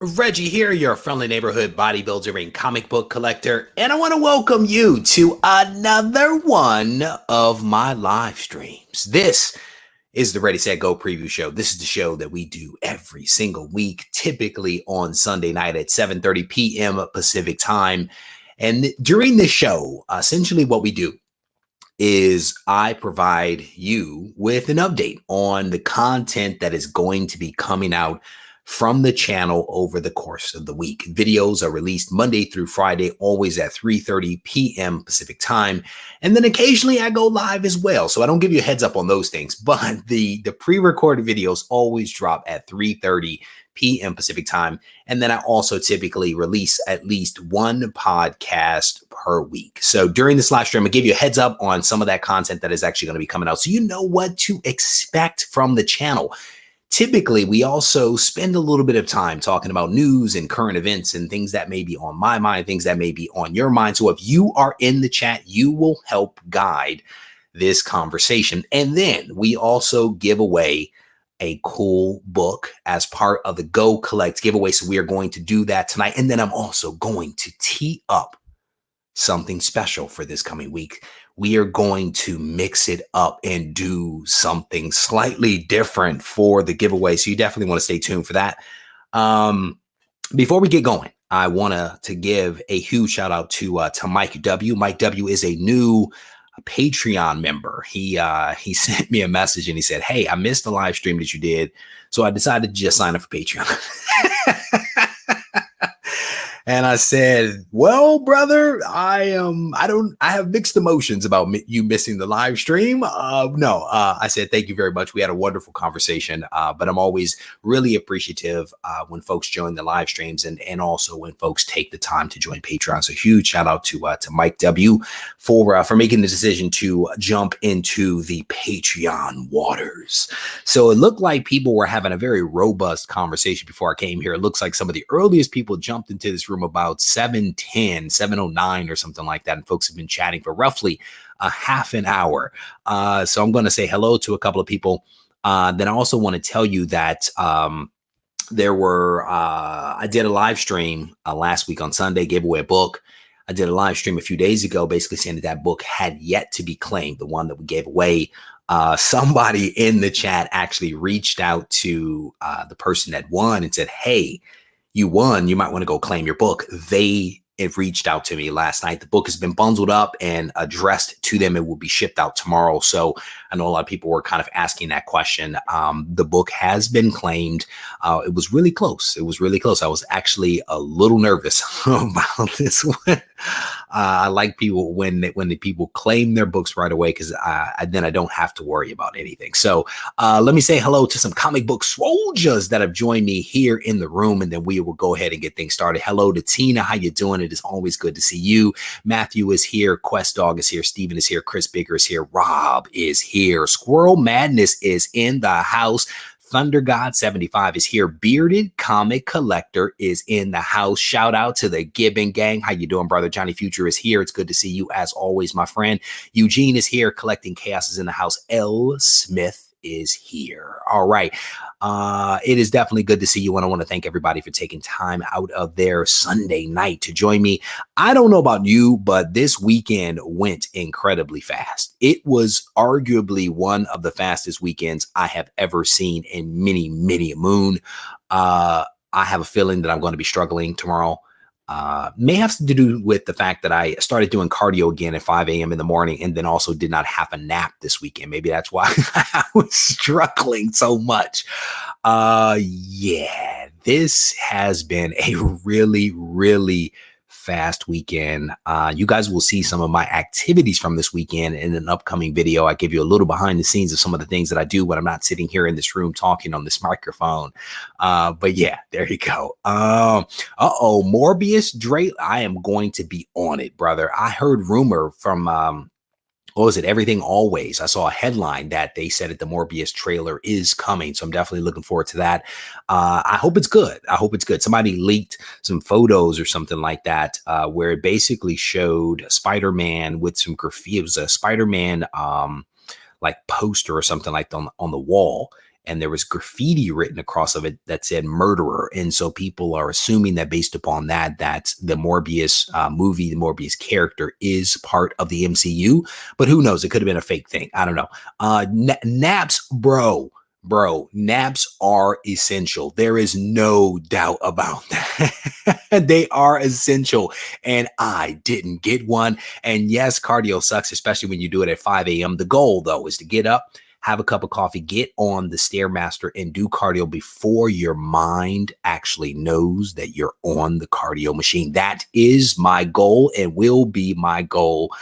Reggie here, your friendly neighborhood bodybuilder and comic book collector, and I want to welcome you to another one of my live streams. This is the Ready, Set, Go preview show. This is the show that we do every single week, typically on Sunday night at 7:30 p.m. Pacific time. And during this show, essentially what we do is I provide you with an update on the content that is going to be coming out from the channel over the course of the week. Videos are released Monday through Friday, always at 3:30 p.m. Pacific time. And then occasionally I go live as well. So I don't give you a heads up on those things, but the pre-recorded videos always drop at 3:30 p.m. Pacific time. And then I also typically release at least one podcast per week. So during this live stream, I give you a heads up on some of that content that is actually going to be coming out, so you know what to expect from the channel. Typically, we also spend a little bit of time talking about news and current events and things that may be on my mind, things that may be on your mind. So if you are in the chat, you will help guide this conversation. And then we also give away a cool book as part of the Go Collect giveaway. So we are going to do that tonight. And then I'm also going to tee up something special for this coming week. We are going to mix it up and do something slightly different for the giveaway. So you definitely want to stay tuned for that. Before we get going, I want to give a huge shout out to Mike W. Mike W is a new Patreon member. He sent me a message and he said, "Hey, I missed the live stream that you did, so I decided to just sign up for Patreon." And I said, "Well, brother, I have mixed emotions about you missing the live stream." I said, "Thank you very much. We had a wonderful conversation." But I'm always really appreciative when folks join the live streams and also when folks take the time to join Patreon. So huge shout out to Mike W for making the decision to jump into the Patreon waters. So it looked like people were having a very robust conversation before I came here. It looks like some of the earliest people jumped into this room about 7:10, 7:09 or something like that. And folks have been chatting for roughly a half an hour. So I'm going to say hello to a couple of people. Then I also want to tell you that I did a live stream last week on Sunday, gave away a book. I did a live stream a few days ago, basically saying that book had yet to be claimed, the one that we gave away. Somebody in the chat actually reached out to the person that won and said, "Hey, you won. You might want to go claim your book." They reached out to me last night. The book has been bundled up and addressed to them. It will be shipped out tomorrow. So I know a lot of people were kind of asking that question. The book has been claimed. It was really close. It was really close. I was actually a little nervous about this one. I like people when the people claim their books right away, because then I don't have to worry about anything. So let me say hello to some comic book soldiers that have joined me here in the room, and then we will go ahead and get things started. Hello to Tina. How you doing? It is always good to see you. Matthew is here. Quest Dog is here. Steven is here. Chris Baker is here. Rob is here. Squirrel Madness is in the house. Thunder God 75 is here. Bearded Comic Collector is in the house. Shout out to the Gibbon Gang. How you doing, brother? Johnny Future is here. It's good to see you as always, my friend. Eugene is here. Collecting Chaos is in the house. L. Smith is here. All right. It is definitely good to see you, and I want to thank everybody for taking time out of their Sunday night to join me. I don't know about you, but this weekend went incredibly fast. It was arguably one of the fastest weekends I have ever seen in many, many a moon. I have a feeling that I'm going to be struggling tomorrow. May have to do with the fact that I started doing cardio again at 5 a.m. in the morning, and then also did not have a nap this weekend. Maybe that's why I was struggling so much. Yeah, this has been a really, really fast weekend. You guys will see some of my activities from this weekend in an upcoming video. I give you a little behind the scenes of some of the things that I do when I'm not sitting here in this room talking on this microphone. But yeah, there you go. Morbius Dre, I am going to be on it, brother. I heard rumor from what was it? Everything Always. I saw a headline that they said that the Morbius trailer is coming. So I'm definitely looking forward to that. I hope it's good. I hope it's good. Somebody leaked some photos or something like that, where it basically showed Spider-Man with some graffiti. It was a Spider-Man like poster or something like that on the wall. and there was graffiti written across of it that said murderer. And so people are assuming that based upon that, that the Morbius movie, the Morbius character is part of the MCU, but who knows? It could have been a fake thing. I don't know. Naps, bro, naps are essential. There is no doubt about that. They are essential. And I didn't get one. And yes, cardio sucks, especially when you do it at 5 a.m. The goal, though, is to get up, have a cup of coffee, get on the Stairmaster and do cardio before your mind actually knows that you're on the cardio machine. That is my goal and will be my goal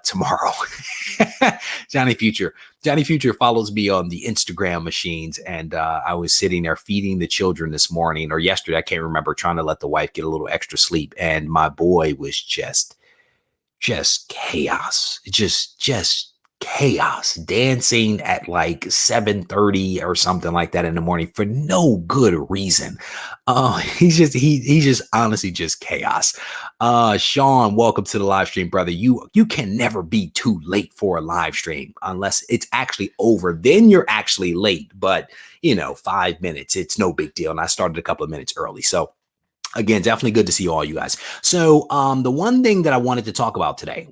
tomorrow. Johnny Future follows me on the Instagram machines. And I was sitting there feeding the children this morning or yesterday. I can't remember, trying to let the wife get a little extra sleep. And my boy was just chaos, just chaos, dancing at like 7:30 or something like that in the morning for no good reason. He's just honestly just chaos. Sean, welcome to the live stream, brother. You can never be too late for a live stream unless it's actually over. Then you're actually late, but 5 minutes, it's no big deal. And I started a couple of minutes early. So again, definitely good to see all you guys. So the one thing I wanted to talk about today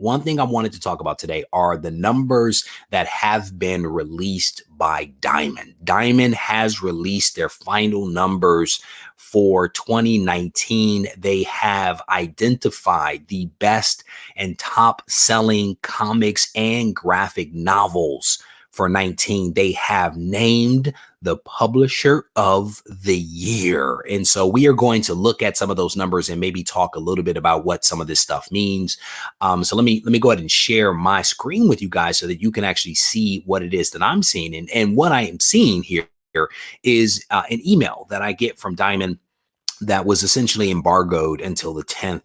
are the numbers that have been released by Diamond. Diamond has released their final numbers for 2019. They have identified the best and top selling comics and graphic novels for 19. They have named the publisher of the year. And so we are going to look at some of those numbers and maybe talk a little bit about what some of this stuff means. So let me go ahead and share my screen with you guys so that you can actually see what it is that I'm seeing. And what I am seeing here is an email that I get from Diamond that was essentially embargoed until the 10th.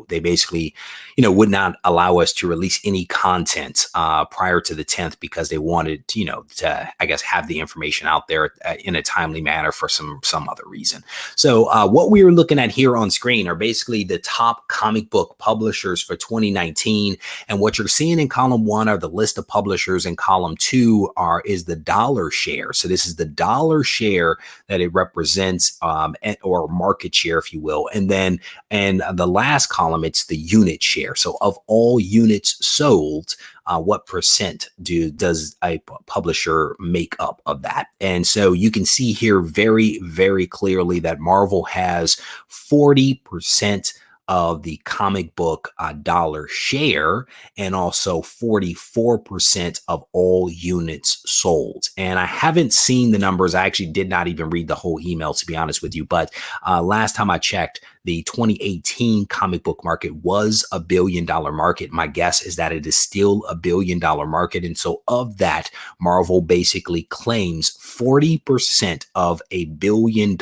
They basically, would not allow us to release any content prior to the 10th because they wanted, to, I guess, have the information out there in a timely manner for some other reason. So what we are looking at here on screen are basically the top comic book publishers for 2019. And what you're seeing in column 1 are the list of publishers, and column 2 is the dollar share. So this is the dollar share that it represents, or market share, if you will. And then, the last column, it's the unit share. So of all units sold, what percent does a publisher make up of that? And so you can see here very, very clearly that Marvel has 40% of the comic book dollar share, and also 44% of all units sold. And I haven't seen the numbers. I actually did not even read the whole email, to be honest with you. But last time I checked, the 2018 comic book market was $1 billion market. My guess is that it is still $1 billion market. And so of that, Marvel basically claims 40% of $1 billion.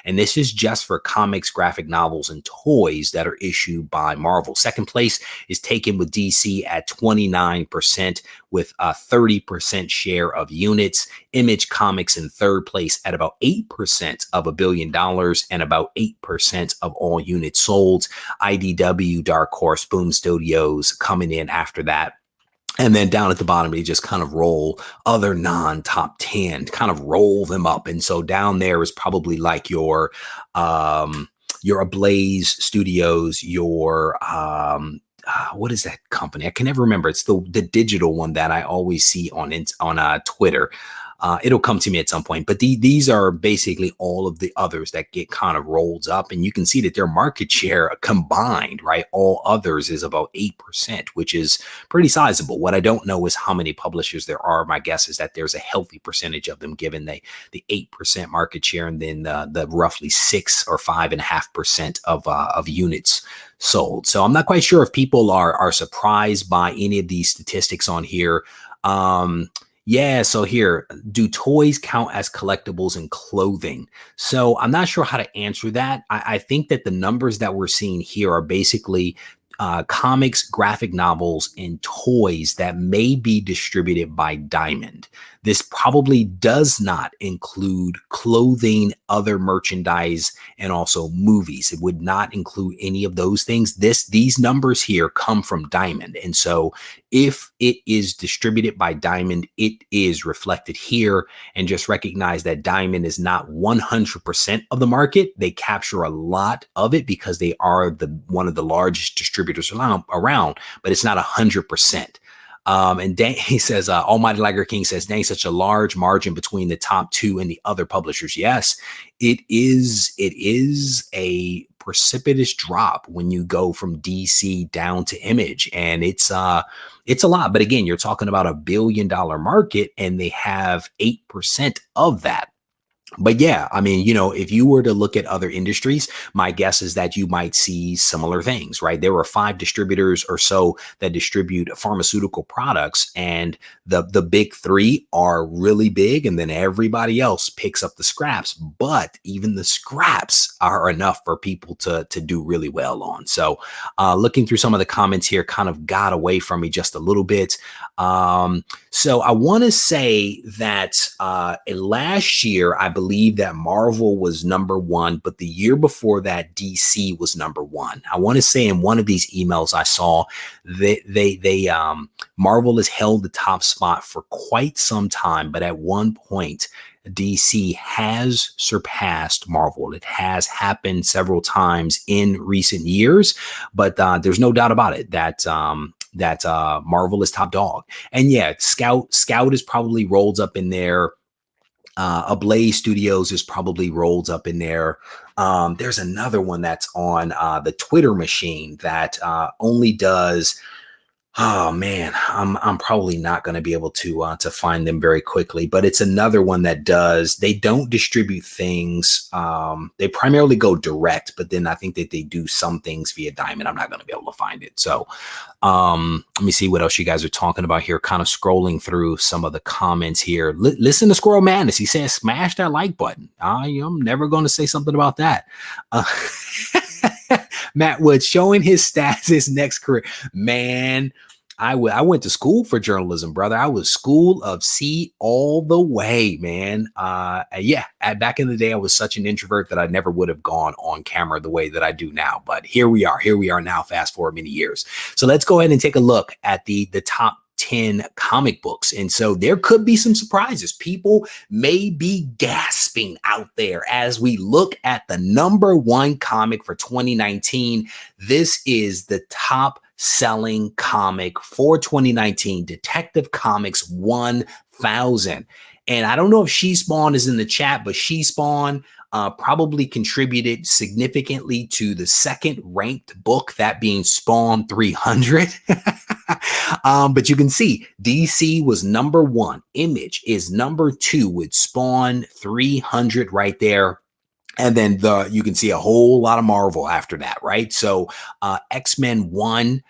And this is just for comics, graphic novels, and toys that are issued by Marvel. Second place is taken with DC at 29%, with a 30% share of units. Image Comics in third place at about 8% of $1 billion and about 8% of all units sold. IDW, Dark Horse, Boom Studios coming in after that. And then down at the bottom, they just kind of roll other non-top 10, kind of roll them up. And so down there is probably like your Ablaze Studios, your what is that company? I can never remember. It's the digital one that I always see on Twitter. It'll come to me at some point, but these are basically all of the others that get kind of rolled up, and you can see that their market share combined, right? All others is about 8%, which is pretty sizable. What I don't know is how many publishers there are. My guess is that there's a healthy percentage of them, given the 8% market share, and then the roughly 6 or 5.5% of units sold. So I'm not quite sure if people are surprised by any of these statistics on here. Yeah, so here, do toys count as collectibles and clothing? So I'm not sure how to answer that. I think that the numbers that we're seeing here are basically comics, graphic novels, and toys that may be distributed by Diamond. This probably does not include clothing, other merchandise, and also movies. It would not include any of those things. These numbers here come from Diamond. And so if it is distributed by Diamond, it is reflected here. And just recognize that Diamond is not 100% of the market. They capture a lot of it because they are one of the largest distributors around, but it's not 100%. And Dan, he says, Almighty Liger King says, dang, such a large margin between the top two and the other publishers. Yes, it is a precipitous drop when you go from DC down to Image. And it's a lot. But again, you're talking about $1 billion market and they have 8% of that. But yeah, I mean, if you were to look at other industries, my guess is that you might see similar things, right? There are 5 distributors or so that distribute pharmaceutical products, and the big 3 are really big, and then everybody else picks up the scraps. But even the scraps are enough for people to do really well on. So looking through some of the comments here kind of got away from me just a little bit. So I want to say that last year, I believe that Marvel was number 1, but the year before that, DC was number 1. I want to say in one of these emails I saw that Marvel has held the top spot for quite some time, but at one point, DC has surpassed Marvel. It has happened several times in recent years, but there's no doubt about it that Marvel is top dog. And yeah, Scout is probably rolled up in there. Ablaze Studios is probably rolled up in there. There's another one that's on the Twitter machine that only does. Oh man, I'm probably not going to be able to find them very quickly, but it's another one that does. They don't distribute things. They primarily go direct, but then I think that they do some things via Diamond. I'm not going to be able to find it. So let me see what else you guys are talking about here. Kind of scrolling through some of the comments here. Listen to Squirrel Madness. He says, smash that like button. I'm never going to say something about that. Matt Wood showing his stats, his next career. Man, I went to school for journalism, brother. I was School of C all the way, man. Yeah, back in the day, I was such an introvert that I never would have gone on camera the way that I do now. But here we are now, fast forward many years. So let's go ahead and take a look at the top 10 comic books. And so there could be some surprises. People may be gasping out there as we look at the number 1 comic for 2019. This is the top selling comic for 2019, Detective Comics 1000. And I don't know if She Spawn is in the chat, but She Spawn probably contributed significantly to the second ranked book, that being Spawn 300. But you can see DC was number 1. Image is number 2 with Spawn 300 right there. And then you can see a whole lot of Marvel after that, right? So X-Men 1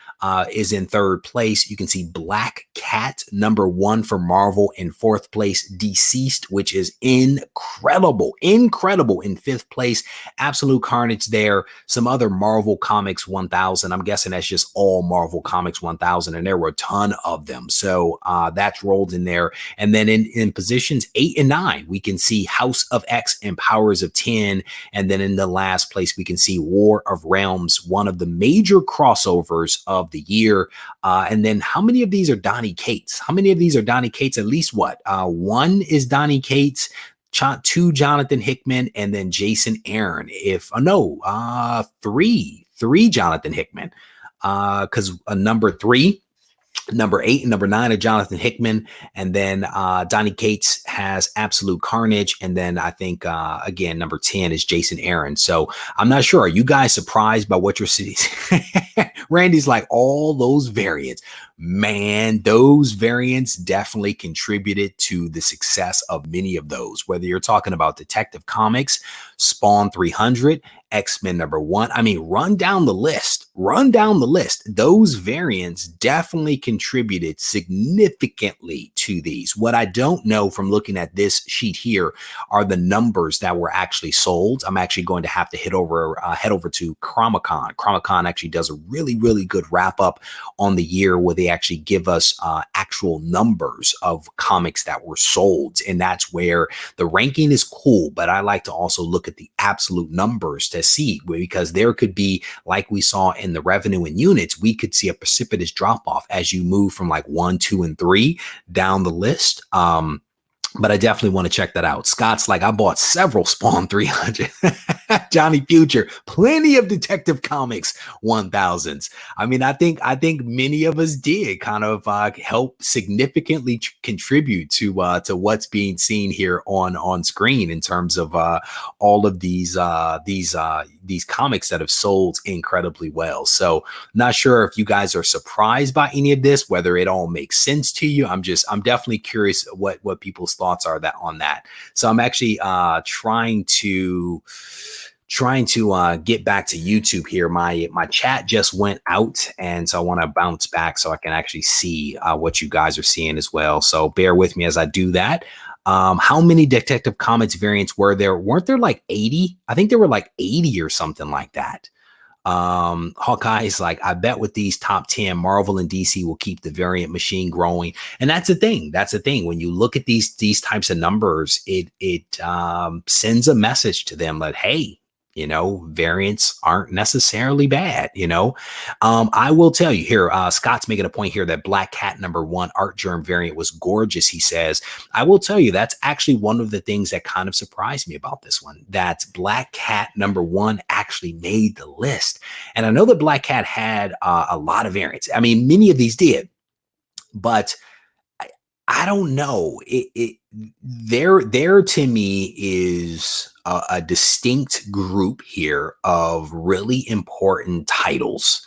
is in 3rd place. You can see Black Cat, number 1 for Marvel. In 4th place, Deceased, which is incredible in 5th place. Absolute Carnage there. Some other Marvel Comics 1000. I'm guessing that's just all Marvel Comics 1000, and there were a ton of them. So that's rolled in there. And then in positions 8 and 9, we can see House of X and Powers of 10. And then in the last place, we can see War of Realms, one of the major crossovers of the year. And then how many of these are Donny Cates? At least what? 1 is Donny Cates, 2 Jonathan Hickman, and then Jason Aaron. 3 Jonathan Hickman. Because number 3, number 8 and number 9 are Jonathan Hickman, and then Donny Cates has Absolute Carnage, and then I think again number 10 is Jason Aaron. So I'm not sure. Are you guys surprised by what you're seeing? Randy's like, all those variants. Man, those variants definitely contributed to the success of many of those, whether you're talking about Detective Comics, Spawn 300, X-Men number 1. I mean, run down the list. Those variants definitely contributed significantly to these. What I don't know from looking looking at this sheet here are the numbers that were actually sold. I'm actually going to have to head over to Chromicon. Chromicon actually does a really, really good wrap up on the year where they actually give us actual numbers of comics that were sold. And that's where the ranking is cool. But I like to also look at the absolute numbers to see, because there could be, like we saw in the revenue in units, we could see a precipitous drop off as you move from like 1, 2, and 3 down the list. But I definitely want to check that out. Scott's like, I bought several Spawn 300. Johnny Future, plenty of Detective Comics 1000s. I mean, I think many of us did kind of help significantly contribute to what's being seen here on screen in terms of all of these comics that have sold incredibly well. So not sure if you guys are surprised by any of this, whether it all makes sense to you. I'm definitely curious what people's thoughts are on that. So I'm actually trying to get back to YouTube here. My chat just went out, and so I want to bounce back so I can actually see what you guys are seeing as well. So bear with me as I do that. How many Detective Comics variants were there? Weren't there like 80? I think there were like 80 or something like that. Hawkeye is like, I bet with these top 10, Marvel and DC will keep the variant machine growing. And that's the thing. When you look at these types of numbers, it sends a message to them that, hey, variants aren't necessarily bad. I will tell you here, Scott's making a point here that Black Cat #1 Art Germ variant was gorgeous. He says, I will tell you, that's actually one of the things that kind of surprised me about this one, that Black Cat #1 actually made the list. And I know that Black Cat had a lot of variants. I mean, many of these did, but I don't know. There to me is a distinct group here of really important titles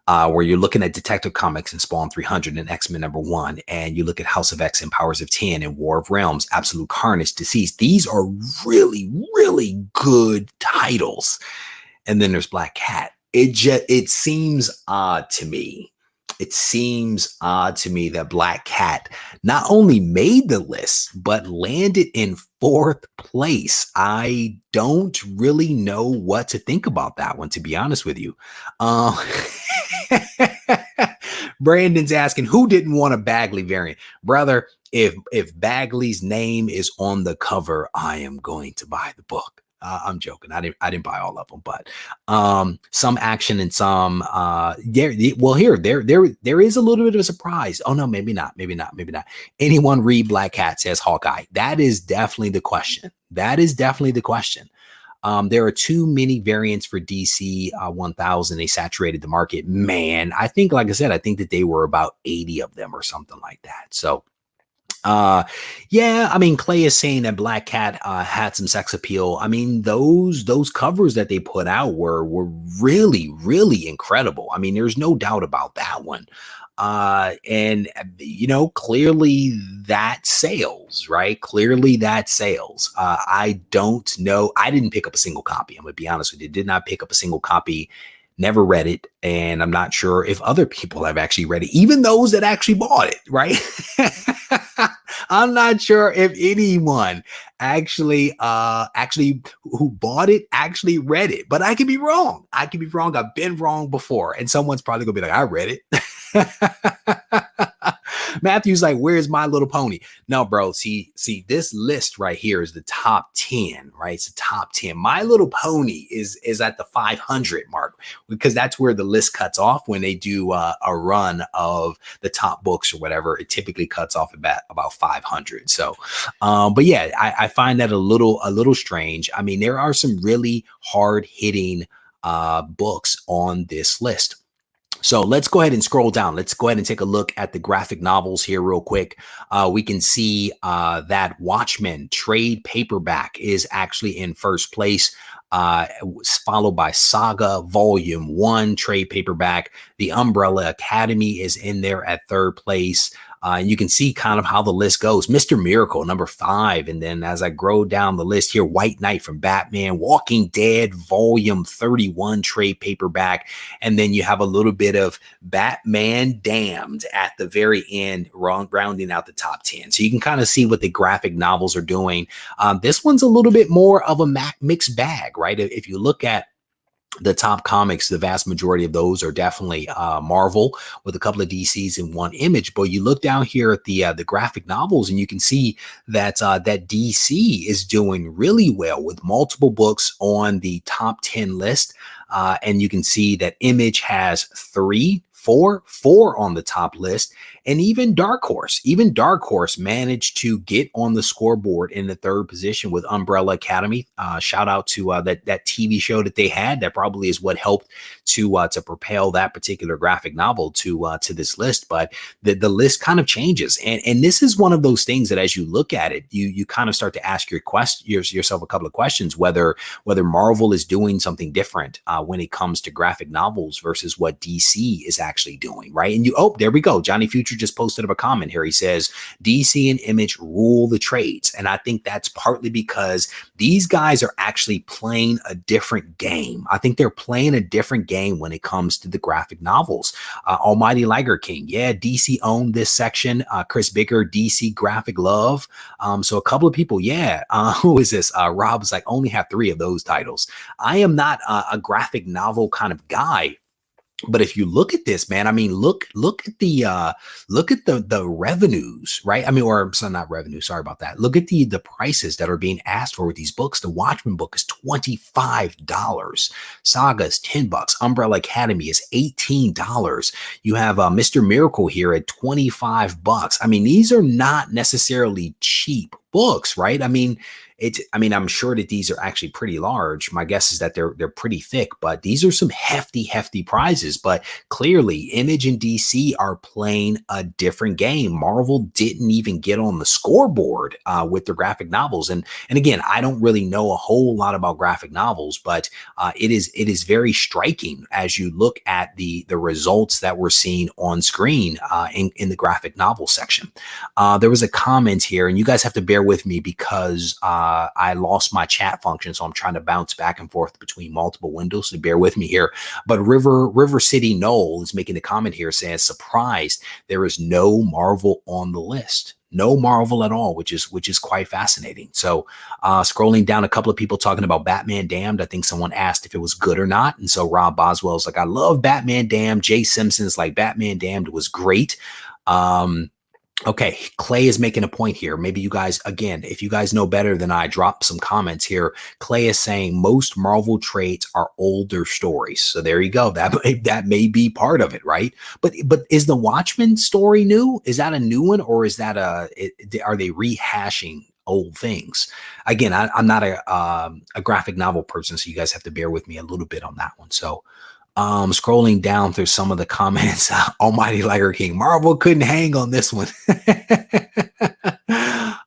where you're looking at Detective Comics and Spawn 300 and X-Men #1, and you look at House of X and Powers of 10 and War of Realms, Absolute Carnage, Deceased. These are really, really good titles. And then there's Black Cat. It seems odd to me. It seems odd to me that Black Cat not only made the list, but landed in 4th place. I don't really know what to think about that one, to be honest with you. Brandon's asking, who didn't want a Bagley variant? Brother, if Bagley's name is on the cover, I am going to buy the book. I'm joking. I didn't buy all of them, but some action and some there is a little bit of a surprise. Oh no, maybe not. Anyone read Black Cat, says Hawkeye. That is definitely the question. There are too many variants for DC 1000. They saturated the market. Man, I think, like I said, I think that they were about 80 of them or something like that. So yeah, I mean, Clay is saying that Black Cat had some sex appeal. I mean, those covers that they put out were really, really incredible. I mean, there's no doubt about that one. And clearly that sales, right? Clearly that sales. I don't know. I didn't pick up a single copy. I'm gonna be honest with you. Did not pick up a single copy. Never read it, and I'm not sure if other people have actually read it, even those that actually bought it, right? I'm not sure if anyone actually who bought it actually read it, but I could be wrong. I've been wrong before, and someone's probably gonna be like, I read it. Matthew's like, where's My Little Pony? No, bro. See, this list right here is the top 10, right? It's the top 10. My Little Pony is at the 500 mark, because that's where the list cuts off when they do a run of the top books or whatever. It typically cuts off about 500. So, but yeah, I find that a little strange. I mean, there are some really hard hitting books on this list. So let's go ahead and scroll down. Let's go ahead and take a look at the graphic novels here real quick. We can see that Watchmen trade paperback is actually in first place, followed by Saga Volume 1 trade paperback. The Umbrella Academy is in there at third place. And you can see kind of how the list goes. Mr. Miracle, number 5. And then as I go down the list here, White Knight from Batman, Walking Dead, volume 31 trade paperback. And then you have a little bit of Batman Damned at the very end, rounding out the top 10. So you can kind of see what the graphic novels are doing. This one's a little bit more of a mixed bag, right? If you look at the top comics, the vast majority of those are definitely Marvel, with a couple of DCs and one Image. But you look down here at the graphic novels, and you can see that that DC is doing really well with multiple books on the top 10 list. And you can see that Image has 4 on the top list. And even Dark Horse managed to get on the scoreboard in the 3rd position with Umbrella Academy. Shout out to that TV show that they had. That probably is what helped to propel that particular graphic novel to this list. But the list kind of changes, and this is one of those things that as you look at it, you kind of start to ask yourself a couple of questions, whether Marvel is doing something different when it comes to graphic novels versus what DC is actually doing, right? And there we go. Johnny Future just posted up a comment here. He says DC and Image rule the trades, and I think that's partly because these guys are actually playing a different game. I think they're playing a different game when it comes to the graphic novels. Almighty Liger King, yeah, DC owned this section. Chris Bigger, DC graphic love. So a couple of people, yeah. Who is this? Rob's like, only have 3 of those titles. I am not a graphic novel kind of guy. But if you look at this, man, I mean, look at the revenues, right? I mean, or so not revenue. Sorry about that. Look at the prices that are being asked for with these books. The Watchmen book is $25. Saga is $10. Umbrella Academy is $18. You have Mr. Miracle here at $25. I mean, these are not necessarily cheap books, right? I mean, I'm sure that these are actually pretty large. My guess is that they're pretty thick, but these are some hefty prizes. But clearly, Image and DC are playing a different game. Marvel didn't even get on the scoreboard with the graphic novels. And again, I don't really know a whole lot about graphic novels, but it is very striking as you look at the results that we're seeing on screen in the graphic novel section. There was a comment here, and you guys have to bear with me because I lost my chat function, so I'm trying to bounce back and forth between multiple windows, so bear with me here. But River City Noel is making a comment here saying, surprised there is no Marvel on the list. No Marvel at all, which is quite fascinating. So scrolling down, a couple of people talking about Batman Damned. I think someone asked if it was good or not. And so Rob Boswell's like, I love Batman Damned. Jay Simpson's like, Batman Damned was great. Okay, Clay is making a point here. Maybe you guys, again, if you guys know better than I, drop some comments here. Clay is saying most Marvel trades are older stories. So there you go. That may be part of it, right? But is the Watchmen story new? Is that a new one, or is that are they rehashing old things? Again, I'm not a graphic novel person, so you guys have to bear with me a little bit on that one. So scrolling down through some of the comments, Almighty Liger King, Marvel couldn't hang on this one.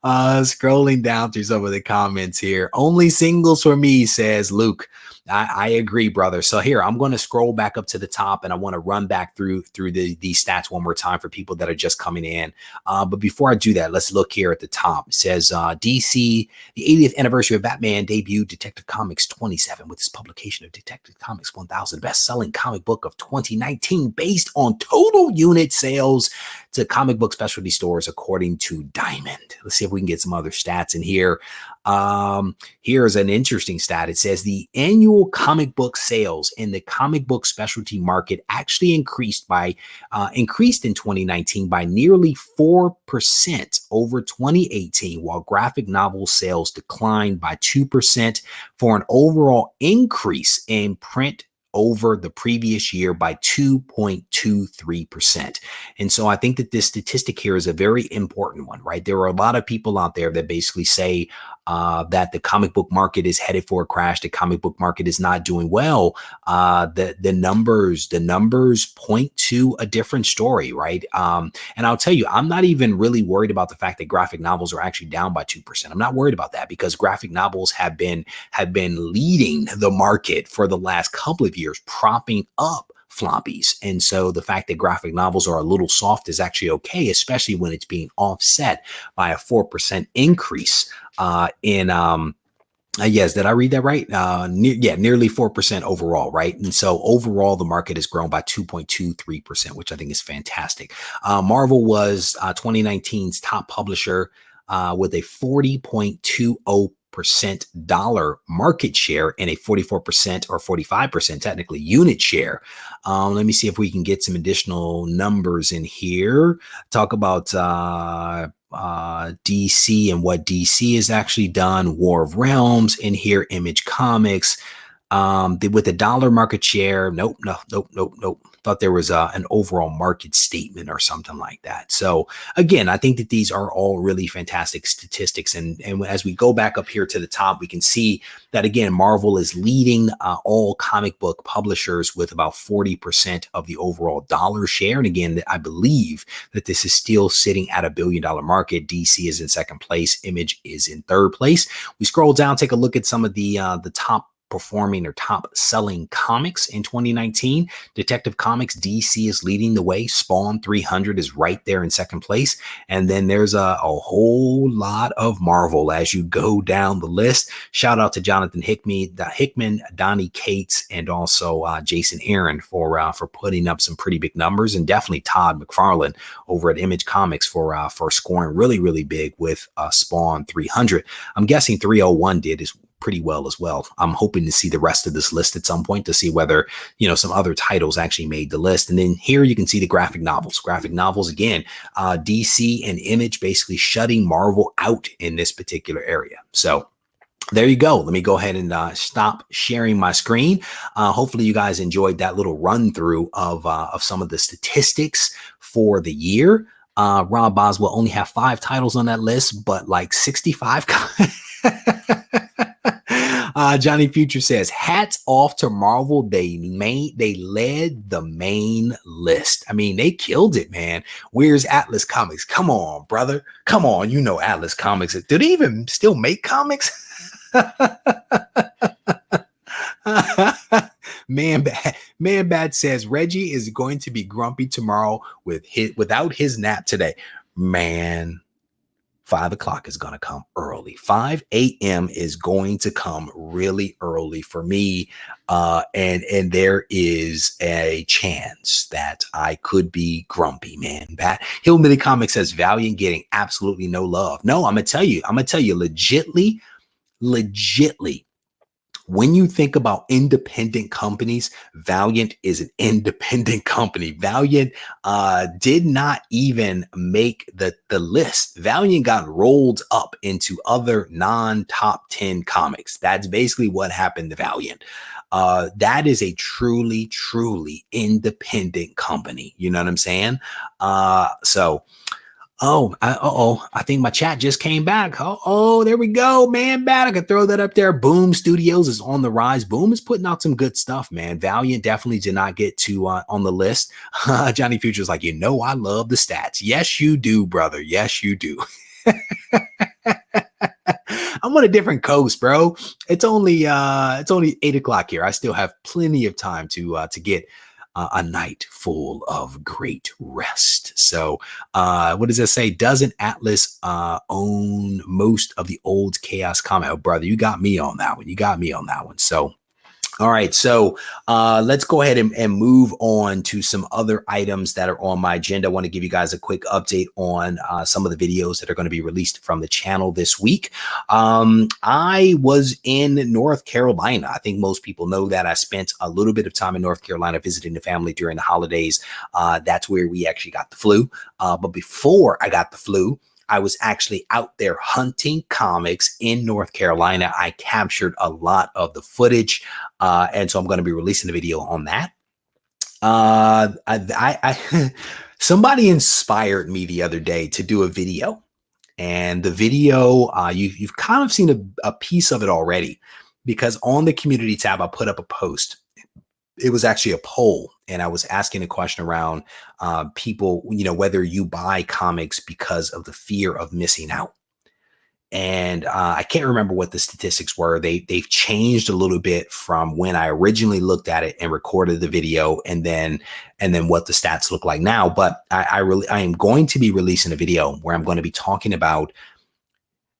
Scrolling down through some of the comments here, only singles for me, says Luke. I agree, brother. So here, I'm going to scroll back up to the top, and I want to run back through the stats one more time for people that are just coming in. But before I do that, let's look here at the top. It says DC, the 80th anniversary of Batman debuted Detective Comics 27 with his publication of Detective Comics 1000, best-selling comic book of 2019 based on total unit sales to comic book specialty stores, according to Diamond. Let's see if we can get some other stats in here. Here's an interesting stat. It says the annual comic book sales in the comic book specialty market actually increased in 2019 by nearly 4% over 2018, while graphic novel sales declined by 2% for an overall increase in print over the previous year by 2.23%. And so I think that this statistic here is a very important one, right? There are a lot of people out there that basically say that the comic book market is headed for a crash. The comic book market is not doing well. The numbers point to a different story, right? And I'll tell you, I'm not even really worried about the fact that graphic novels are actually down by 2%. I'm not worried about that because graphic novels have been leading the market for the last couple of years, propping up floppies. And so the fact that graphic novels are a little soft is actually okay, especially when it's being offset by a 4% increase in yes, did I read that right? Nearly 4% overall, right? And so overall, the market has grown by 2.23%, which I think is fantastic. Marvel was 2019's top publisher with a 40.20% dollar market share and a 44% or 45% technically unit share. Let me see if we can get some additional numbers in here. Talk about DC and what DC has actually done. War of Realms in here, Image Comics. With the dollar market share, nope. Thought there was an overall market statement or something like that. So again, I think that these are all really fantastic statistics. And as we go back up here to the top, we can see that again, Marvel is leading all comic book publishers with about 40% of the overall dollar share. And again, I believe that this is still sitting at $1 billion market. DC is in second place. Image is in third place. We scroll down, take a look at some of the top performing or top selling comics in 2019. Detective Comics DC is leading the way. Spawn 300 is right there in second place. And then there's a whole lot of Marvel as you go down the list. Shout out to Jonathan Hickman, Donnie Cates, and also Jason Aaron for putting up some pretty big numbers, and definitely Todd McFarlane over at Image Comics for scoring really, really big with Spawn 300. I'm guessing 301 did is pretty well as well. I'm hoping to see the rest of this list at some point to see whether, some other titles actually made the list. And then here you can see the graphic novels. Graphic novels, again, DC and Image basically shutting Marvel out in this particular area. So there you go. Let me go ahead and stop sharing my screen. Hopefully you guys enjoyed that little run through of some of the statistics for the year. Rob Boswell only have 5 titles on that list, but like 65. Johnny Future says, hats off to Marvel. They led the main list. I mean, they killed it, man. Where's Atlas Comics? Come on, brother. Come on. You know Atlas Comics. Do they even still make comics? Man Bad says Reggie is going to be grumpy tomorrow without his nap today. Man, 5 o'clock is going to come early. 5 a.m. is going to come really early for me. And there is a chance that I could be grumpy, man. Hillbilly Comics says Valiant getting absolutely no love. No, I'm going to tell you legitly, when you think about independent companies, Valiant is an independent company. Valiant did not even make the list. Valiant got rolled up into other non-top 10 comics. That's basically what happened to Valiant. That is a truly, truly independent company. You know what I'm saying? I think my chat just came back. There we go, man. Bad. I could throw that up there. Boom Studios is on the rise. Boom is putting out some good stuff, man. Valiant definitely did not get to on the list. Johnny Future's like, I love the stats. Yes, you do, brother. Yes, you do. I'm on a different coast, bro. It's only 8 o'clock here. I still have plenty of time to get a night full of great rest. So what does it say? Doesn't Atlas own most of the old Chaos comic? Oh, brother, you got me on that one. So all right, so let's go ahead and move on to some other items that are on my agenda. I want to give you guys a quick update on some of the videos that are going to be released from the channel this week. I was in North Carolina. I think most people know that. I spent a little bit of time in North Carolina visiting the family during the holidays. That's where we actually got the flu. But before I got the flu, I was actually out there hunting comics in North Carolina. I captured a lot of the footage, and so I'm going to be releasing a video on that. Somebody inspired me the other day to do a video, and the video you've kind of seen a piece of it already, because on the community tab I put up a post. It was actually a poll, and I was asking a question around people, whether you buy comics because of the fear of missing out. And I can't remember what the statistics were. They've changed a little bit from when I originally looked at it and recorded the video, and then what the stats look like now. But I am going to be releasing a video where I'm going to be talking about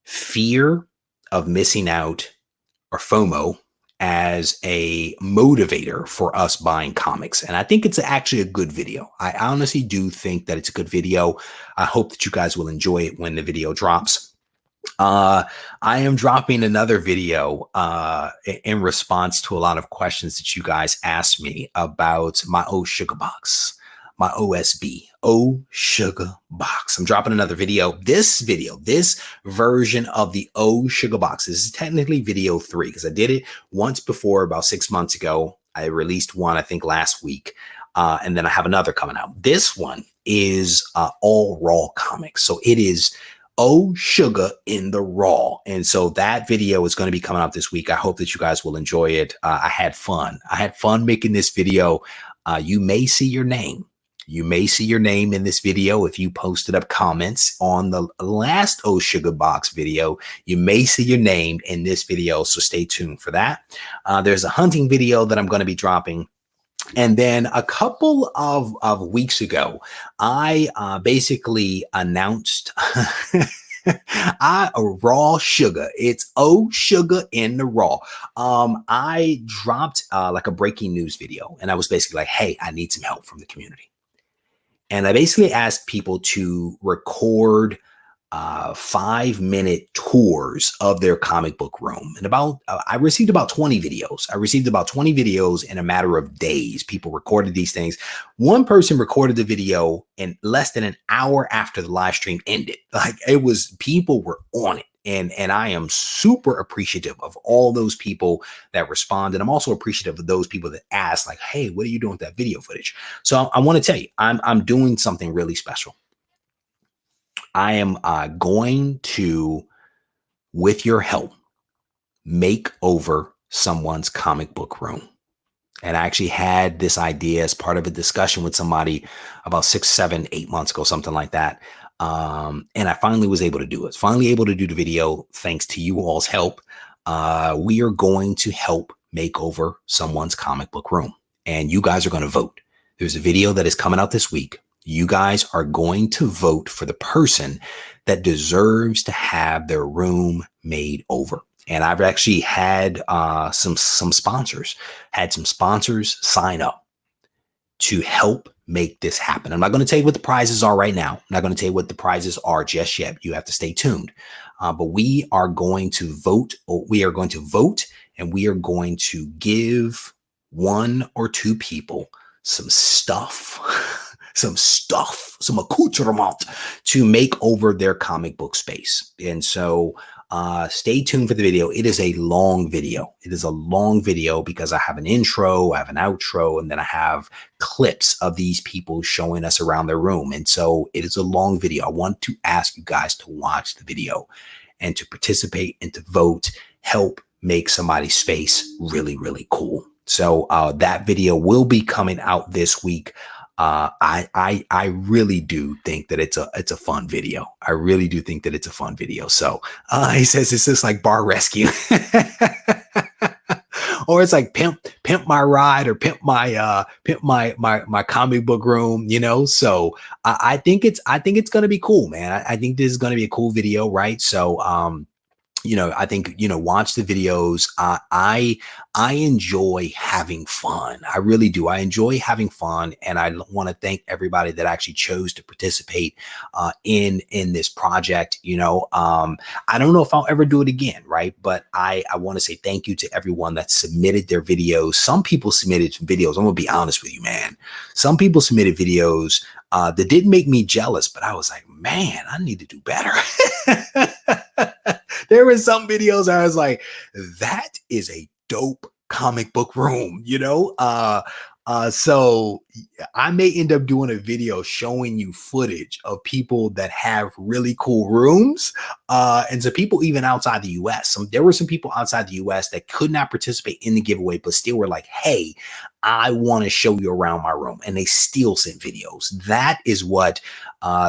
fear of missing out, or FOMO, as a motivator for us buying comics. And I think it's actually a good video. I honestly do think that it's a good video. I hope that you guys will enjoy it when the video drops. I am dropping another video in response to a lot of questions that you guys asked me about my old sugar box, my OSB, sugar box. I'm dropping another video. This version of the sugar box, this is technically video 3, because I did it once before about 6 months ago. I released one, I think, last week. And then I have another coming out. This one is all raw comics. So it is sugar in the raw. And so that video is going to be coming out this week. I hope that you guys will enjoy it. I had fun. I had fun making this video. You may see your name. You may see your name in this video if you posted up comments on the last sugar box video. You may see your name in this video, so stay tuned for that. There's a hunting video that I'm going to be dropping. And then a couple of weeks ago, I basically announced raw sugar. It's sugar in the raw. I dropped like a breaking news video, and I was basically like, hey, I need some help from the community. And I basically asked people to record 5-minute tours of their comic book room. And I received about 20 videos. I received about 20 videos in a matter of days. People recorded these things. One person recorded the video in less than an hour after the live stream ended. Like, people were on it. And I am super appreciative of all those people that responded. I'm also appreciative of those people that asked, like, hey, what are you doing with that video footage? So I want to tell you, I'm doing something really special. I am going to, with your help, make over someone's comic book room. And I actually had this idea as part of a discussion with somebody about 6, 7, 8 months ago, something like that. And I finally was able to do it. Finally able to do the video thanks to you all's help. We are going to help make over someone's comic book room. And you guys are going to vote. There's a video that is coming out this week. You guys are going to vote for the person that deserves to have their room made over. And I've actually had some sponsors, sign up to help make this happen. I'm not going to tell you what the prizes are right now. I'm not going to tell you what the prizes are just yet. You have to stay tuned. But we are going to vote. We are going to vote, and we are going to give 1 or 2 people some accoutrement to make over their comic book space. And so stay tuned for the video. It is a long video. It is a long video because I have an intro, I have an outro, and then I have clips of these people showing us around their room. And so it is a long video. I want to ask you guys to watch the video and to participate and to vote, help make somebody's space really, really cool. So that video will be coming out this week. I really do think that it's a fun video. I really do think that it's a fun video. So he says it's just like bar rescue. Or it's like pimp my ride, or pimp my comic book room, you know. So I think it's gonna be cool, man. I think this is gonna be a cool video, right? So I think, watch the videos. I enjoy having fun. I really do. I enjoy having fun. And I want to thank everybody that actually chose to participate in this project. I don't know if I'll ever do it again, right? But I want to say thank you to everyone that submitted their videos. Some people submitted videos. I'm going to be honest with you, man. Some people submitted videos that didn't make me jealous, but I was like, man, I need to do better. There were some videos I was like, that is a dope comic book room, So I may end up doing a video showing you footage of people that have really cool rooms. And so people even outside the US, there were some people outside the US that could not participate in the giveaway, but still were like, hey, I want to show you around my room. And they still sent videos. That is what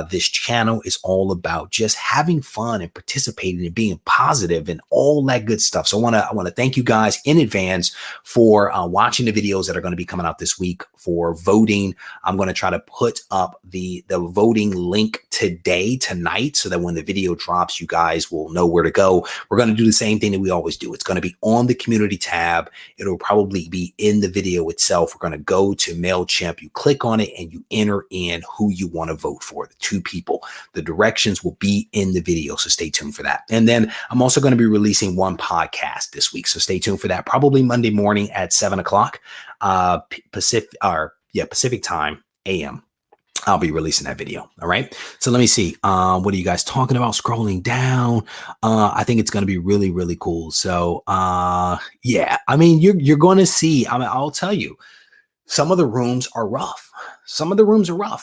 this channel is all about, just having fun and participating and being positive and all that good stuff. So I want to thank you guys in advance for watching the videos that are going to be coming out this week for voting. I'm going to try to put up the voting link tonight, so that when the video drops, you guys will know where to go. We're going to do the same thing that we always do. It's going to be on the community tab. It'll probably be in the video itself. We're going to go to MailChimp. You click on it and you enter in who you want to vote for, the 2 people. The directions will be in the video, so stay tuned for that. And then I'm also going to be releasing one podcast this week, so stay tuned for that. Probably Monday morning at 7 o'clock Pacific time, AM. I'll be releasing that video. All right. So let me see. What are you guys talking about? Scrolling down. I think it's going to be really, really cool. So yeah, I mean, you're going to see, I'll tell you, some of the rooms are rough.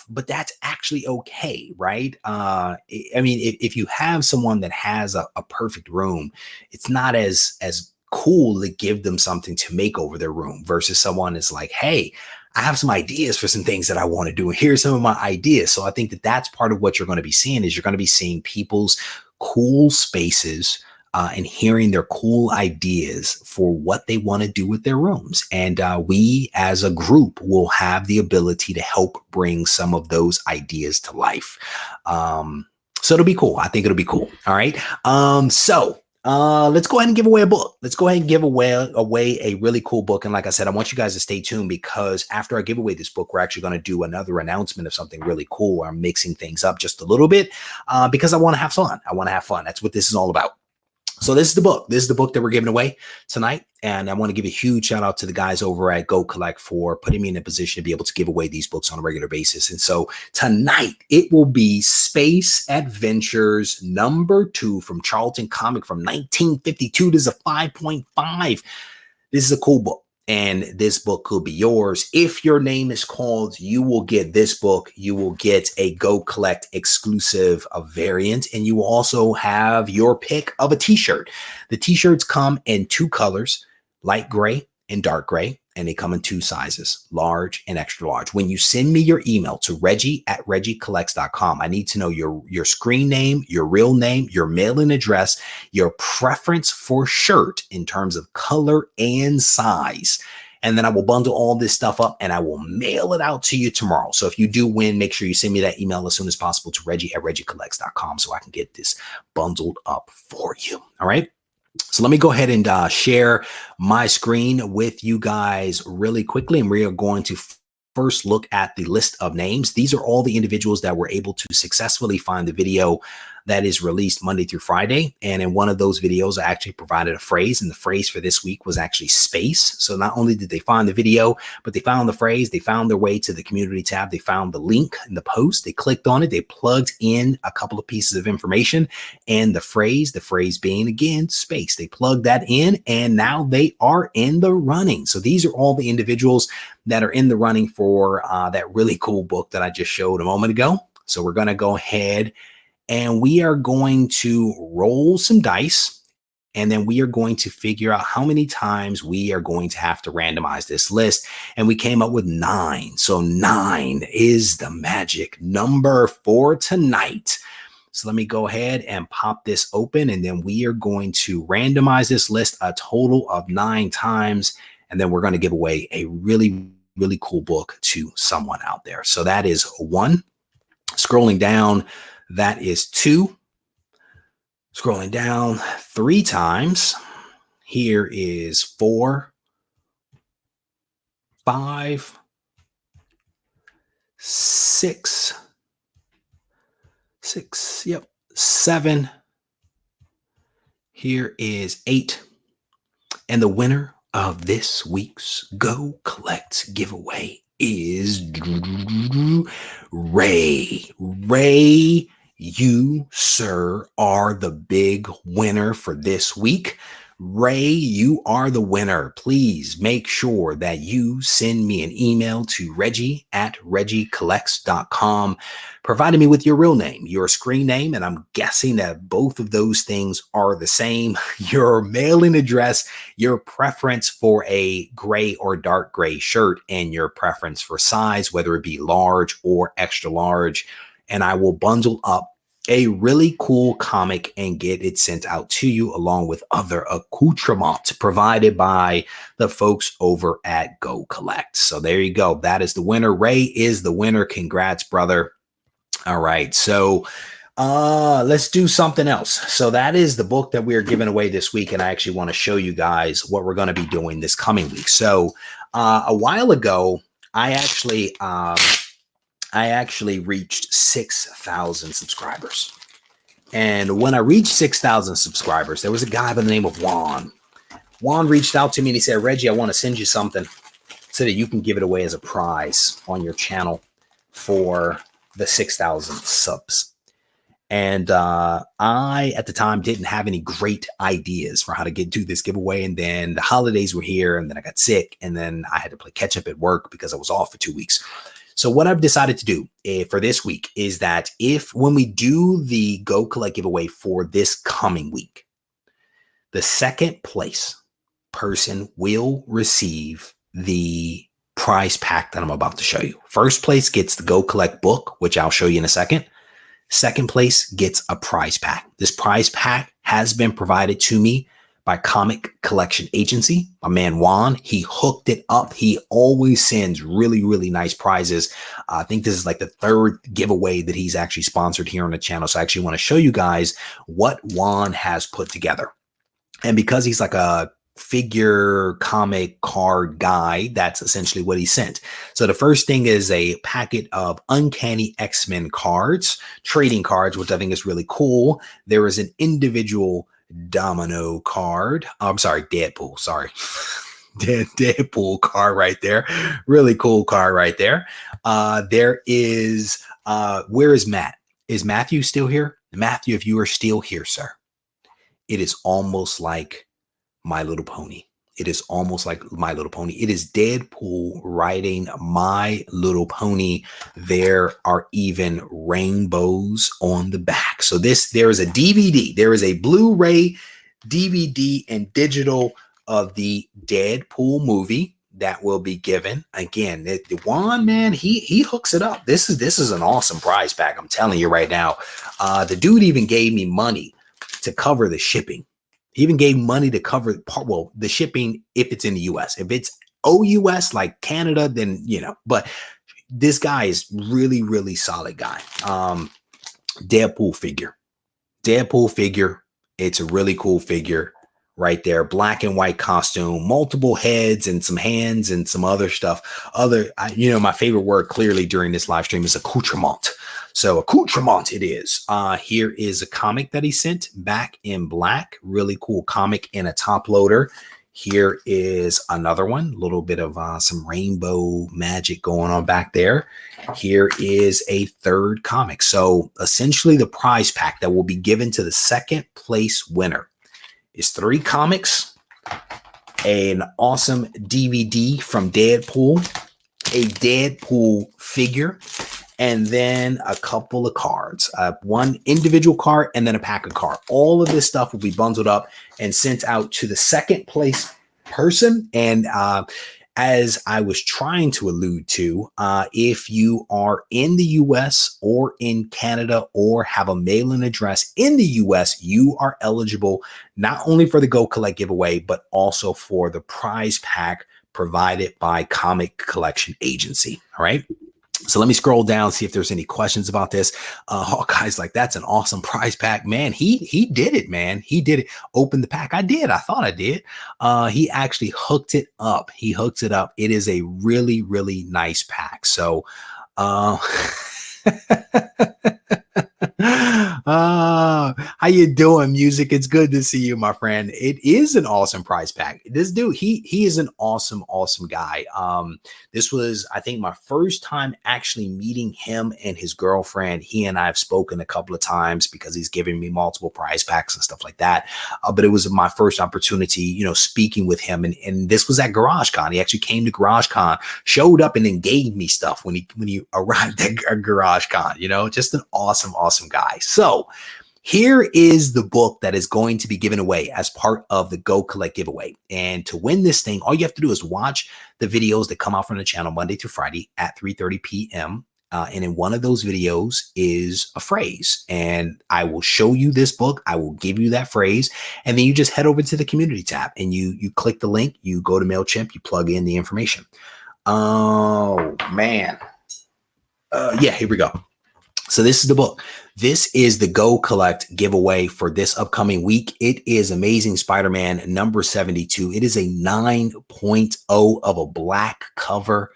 But that's actually okay, right? I mean, if you have someone that has a perfect room, it's not as cool to give them something to make over their room versus someone is like, hey, I have some ideas for some things that I want to do. And here's some of my ideas. So I think that that's part of what you're going to be seeing, is you're going to be seeing people's cool spaces and hearing their cool ideas for what they want to do with their rooms. And we as a group will have the ability to help bring some of those ideas to life. So it'll be cool. I think it'll be cool. All right. Let's go ahead and give away a book. Let's go ahead and give away a really cool book. And like I said, I want you guys to stay tuned, because after I give away this book, we're actually going to do another announcement of something really cool. I'm mixing things up just a little bit because I want to have fun. That's what this is all about. So this is the book. This is the book that we're giving away tonight. And I want to give a huge shout out to the guys over at Go Collect for putting me in a position to be able to give away these books on a regular basis. And so tonight it will be Space Adventures #2 from Charlton Comic from 1952. This is a 5.5. This is a cool book. And this book could be yours. If your name is called, you will get this book. You will get a Go Collect exclusive variant, and you will also have your pick of a t-shirt. The t-shirts come in 2 colors, light gray and dark gray, and they come in 2 sizes, large and extra large. When you send me your email to Regie@RegieCollects.com, I need to know your screen name, your real name, your mailing address, your preference for shirt in terms of color and size. And then I will bundle all this stuff up and I will mail it out to you tomorrow. So if you do win, make sure you send me that email as soon as possible to Regie@RegieCollects.com so I can get this bundled up for you. All right. So let me go ahead and share my screen with you guys really quickly. And we are going to first look at the list of names. These are all the individuals that were able to successfully find the video that is released Monday through Friday. And in one of those videos, I actually provided a phrase, and the phrase for this week was actually space. So not only did they find the video, but they found the phrase, they found their way to the community tab, they found the link in the post, they clicked on it, they plugged in a couple of pieces of information and the phrase being, again, space. They plugged that in and now they are in the running. So these are all the individuals that are in the running for that really cool book that I just showed a moment ago. So we're going to go ahead and we are going to roll some dice, and then we are going to figure out how many times we are going to have to randomize this list. And we came up with 9. So 9 is the magic number for tonight. So let me go ahead and pop this open, and then we are going to randomize this list a total of 9 times. And then we're going to give away a really, really cool book to someone out there. So that is 1. Scrolling down, that is 2. Scrolling down 3 times. Here is 4, 5, 6, 7. Here is 8. And the winner of this week's Go Collect giveaway is Ray. You, sir, are the big winner for this week. Ray, you are the winner. Please make sure that you send me an email to Regie@RegieCollects.com, providing me with your real name, your screen name, and I'm guessing that both of those things are the same, your mailing address, your preference for a gray or dark gray shirt, and your preference for size, whether it be large or extra large, and I will bundle up a really cool comic and get it sent out to you along with other accoutrements provided by the folks over at Go Collect. So there you go. That is the winner. Ray is the winner. Congrats, brother. All right. So let's do something else. So that is the book that we are giving away this week. And I actually want to show you guys what we're going to be doing this coming week. So a while ago, I actually reached 6,000 subscribers. And when I reached 6,000 subscribers, there was a guy by the name of Juan. Juan reached out to me and he said, Reggie, I want to send you something so that you can give it away as a prize on your channel for the 6,000 subs. And I, at the time, didn't have any great ideas for how to do this giveaway. And then the holidays were here and then I got sick and then I had to play catch up at work because I was off for 2 weeks. So what I've decided to do for this week is that when we do the Go Collect giveaway for this coming week, the second place person will receive the prize pack that I'm about to show you. First place gets the Go Collect book, which I'll show you in a second. Second place gets a prize pack. This prize pack has been provided to me by Comic Collection Agency. My man Juan, he hooked it up. He always sends really, really nice prizes. I think this is like the third giveaway that he's actually sponsored here on the channel. So I actually want to show you guys what Juan has put together. And because he's like a figure comic card guy, that's essentially what he sent. So the first thing is a packet of Uncanny X-Men cards, trading cards, which I think is really cool. There is an individual Domino card. I'm sorry, Deadpool. Sorry. Deadpool card right there. Really cool card right there. There is, where is Matt? Is Matthew still here? Matthew, if you are still here, sir, it is almost like My Little Pony. It is almost like My Little Pony. It is Deadpool riding My Little Pony. There are even rainbows on the back. So there is a DVD. There is a Blu-ray, DVD, and digital of the Deadpool movie that will be given. Again, the Juan, man, he hooks it up. This is an awesome prize pack. I'm telling you right now. The dude even gave me money to cover the shipping. He even gave money to cover the shipping if it's in the US. If it's OUS like Canada, then, but this guy is really, really solid guy. Deadpool figure. It's a really cool figure right there. Black and white costume, multiple heads and some hands and some other stuff. My favorite word clearly during this live stream is accoutrement. So accoutrement it is. Here is a comic that he sent back in black. Really cool comic in a top loader. Here is another one. A little bit of some rainbow magic going on back there. Here is a third comic. So essentially the prize pack that will be given to the second place winner is 3 comics, an awesome DVD from Deadpool, a Deadpool figure, and then a couple of cards, one individual card and then a pack of cards. All of this stuff will be bundled up and sent out to the second place person. And as I was trying to allude to, if you are in the US or in Canada or have a mailing address in the US, you are eligible not only for the Go Collect giveaway, but also for the prize pack provided by Comic Collection Agency. All right. So let me scroll down, see if there's any questions about this. Hawkeye's like, that's an awesome prize pack. Man, he did it, man. He did it. Open the pack. I did. I thought I did. He actually hooked it up. He hooked it up. It is a really, really nice pack. So, How you doing, music? It's good to see you, my friend. It is an awesome prize pack. This dude, he is an awesome guy. This was, I think, my first time actually meeting him and his girlfriend. He and I have spoken a couple of times because he's giving me multiple prize packs and stuff like that. But it was my first opportunity, speaking with him, and this was at GarageCon. He actually came to GarageCon, showed up, and then gave me stuff when he arrived at GarageCon. Just an awesome guy. So here is the book that is going to be given away as part of the Go Collect giveaway. And to win this thing, all you have to do is watch the videos that come out from the channel Monday through Friday at 3:30 p.m. And in one of those videos is a phrase, and I will show you this book. I will give you that phrase, and then you just head over to the community tab and you click the link, you go to MailChimp, you plug in the information. Oh man. Yeah, here we go. So this is the book. This is the Go Collect giveaway for this upcoming week. It is Amazing Spider-Man number 72. It is a 9.0 of a black cover,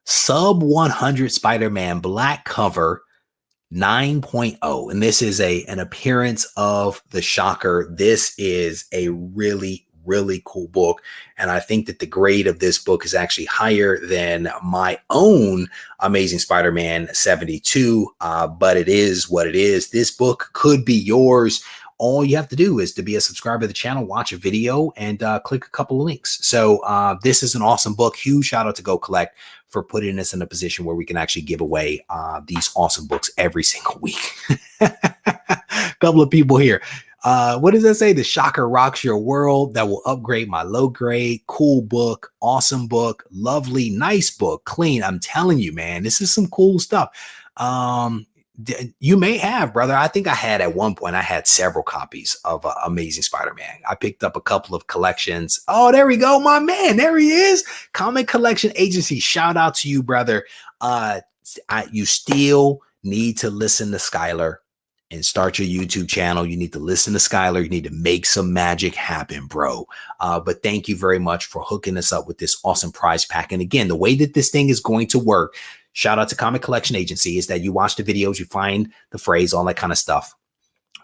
sub 100 Spider-Man black cover, 9.0. And this is an appearance of the Shocker. This is a really cool book, and I think that the grade of this book is actually higher than my own Amazing Spider-Man 72, but it is what it is. This book could be yours. All you have to do is to be a subscriber to the channel, watch a video, and click a couple of links. So this is an awesome book. Huge shout out to Go Collect for putting us in a position where we can actually give away these awesome books every single week. Couple of people here. What does that say? The Shocker rocks your world. That will upgrade my low grade. Cool book. Awesome book. Lovely. Nice book. Clean. I'm telling you, man, this is some cool stuff. You may have, brother. I think I had at one point, I had several copies of Amazing Spider-Man. I picked up a couple of collections. Oh, there we go. My man. There he is. Comic Collection Agency. Shout out to you, brother. You still need to listen to Skylar and start your YouTube channel. You need to listen to Skylar. You need to make some magic happen, bro. But thank you very much for hooking us up with this awesome prize pack. And again, the way that this thing is going to work, shout out to Comic Collection Agency, is that you watch the videos, you find the phrase, all that kind of stuff.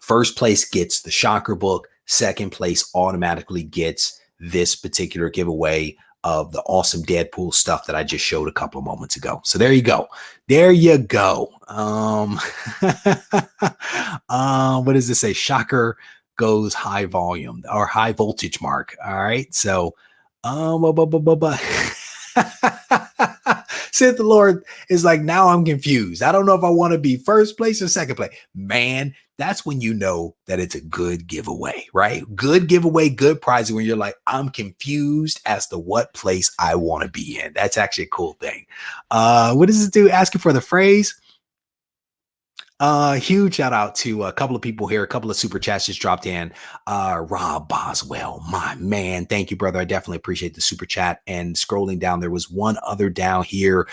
First place gets the Shocker book. Second place automatically gets this particular giveaway of the awesome Deadpool stuff that I just showed a couple of moments ago. So there you go. There you go. What does it say? Shocker goes high volume or high voltage mark. All right. So, Sith the Lord is like, now I'm confused. I don't know if I want to be first place or second place. Man, that's when you know that it's a good giveaway, right? Good giveaway, good prize when you're like, I'm confused as to what place I want to be in. That's actually a cool thing. What does it do? Asking for the phrase. Huge shout out to a couple of people here. A couple of super chats just dropped in. Rob Boswell, my man. Thank you, brother. I definitely appreciate the super chat. And scrolling down, there was one other down here.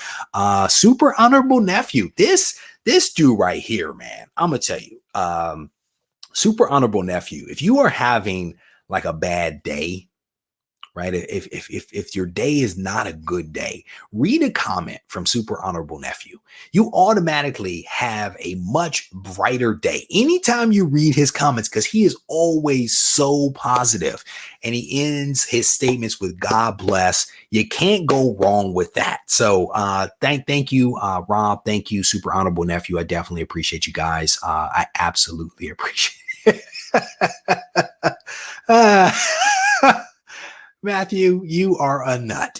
Super honorable nephew. This dude right here, man. I'm gonna tell you, super honorable nephew. If you are having like a bad day, right? If your day is not a good day, read a comment from Super Honorable Nephew. You automatically have a much brighter day anytime you read his comments, because he is always so positive, and he ends his statements with God bless. You can't go wrong with that. So thank you, Rob. Thank you, Super Honorable Nephew. I definitely appreciate you guys. I absolutely appreciate it. Matthew, you are a nut.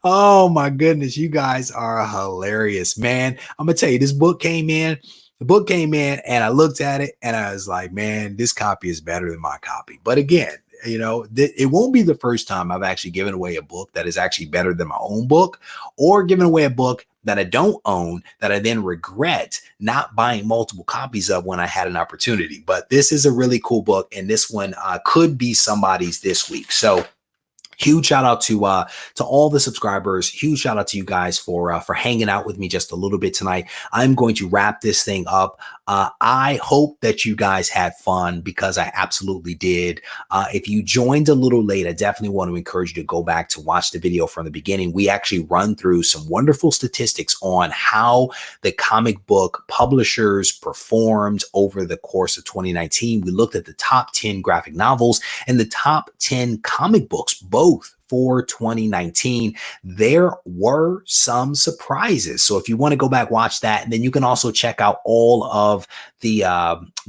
Oh my goodness, you guys are hilarious, man. I'm gonna tell you, this book came in. The book came in, and I looked at it, and I was like, man, this copy is better than my copy. But again, it won't be the first time I've actually given away a book that is actually better than my own book, or given away a book that I don't own that I then regret not buying multiple copies of when I had an opportunity. But this is a really cool book, and this one could be somebody's this week. So Huge shout out to all the subscribers. Huge shout out to you guys for hanging out with me just a little bit tonight. I'm going to wrap this thing up. I hope that you guys had fun because I absolutely did. If you joined a little late, I definitely want to encourage you to go back to watch the video from the beginning. We actually run through some wonderful statistics on how the comic book publishers performed over the course of 2019. We looked at the top 10 graphic novels and the top 10 comic books, both for 2019. There were some surprises. So if you want to go back, watch that. And then you can also check out all of the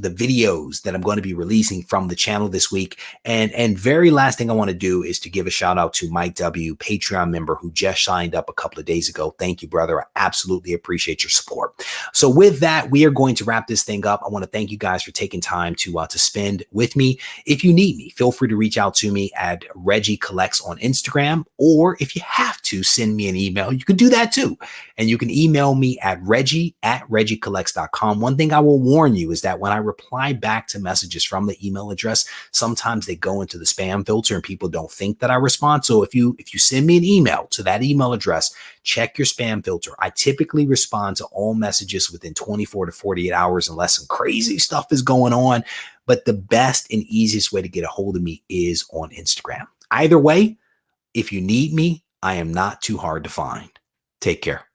videos that I'm going to be releasing from the channel this week. And very last thing I want to do is to give a shout out to Mike W, Patreon member, who just signed up a couple of days ago. Thank you, brother. I absolutely appreciate your support. So with that, we are going to wrap this thing up. I want to thank you guys for taking time to spend with me. If you need me, feel free to reach out to me at RegieCollects on Instagram, or if you have to send me an email, you can do that too. And you can email me at Regie@RegieCollects.com. One thing I will warn you is that when I reply back to messages from the email address, sometimes they go into the spam filter and people don't think that I respond. So if you send me an email to that email address, check your spam filter. I typically respond to all messages within 24 to 48 hours unless some crazy stuff is going on. But the best and easiest way to get a hold of me is on Instagram. Either way, if you need me, I am not too hard to find. Take care.